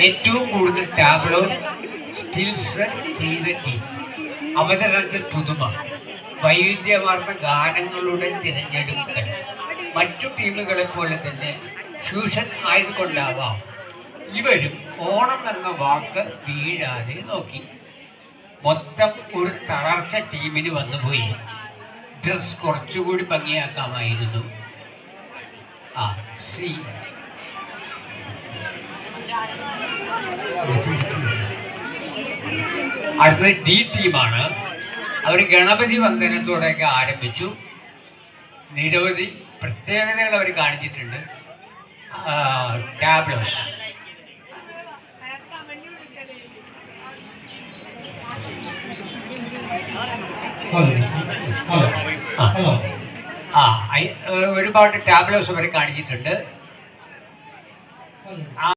ഏറ്റവും കൂടുതൽ tableau stills ചെയ്ത ടീം. അവതരണത്തിൽ പുതുമ, വൈവിധ്യമാർന്ന ഗാനങ്ങളുടെ തിരഞ്ഞെടുക്കൽ. മറ്റു ടീമുകളെ പോലെ തന്നെ ഫ്യൂഷൻ ആയതുകൊണ്ടാവാം ഇവരും ഓണം എന്ന വാക്ക് വീഴാതെ നോക്കി. മൊത്തം ഒരു തളർച്ച ടീമിന് വന്നുപോയി. ഡ്രസ് കുറച്ചുകൂടി ഭംഗിയാക്കാമായിരുന്നു. അടുത്തത് ഡി ടീമാണ്. അവർ ഗണപതി വന്ദനത്തോടെയൊക്കെ ആരംഭിച്ചു. നിരവധി പ്രത്യേകതകൾ അവർ കാണിച്ചിട്ടുണ്ട്. ടാബ്ലോസ് ഒരുപാട് ടാബ്ലോസ് അവർ കാണിച്ചിട്ടുണ്ട്.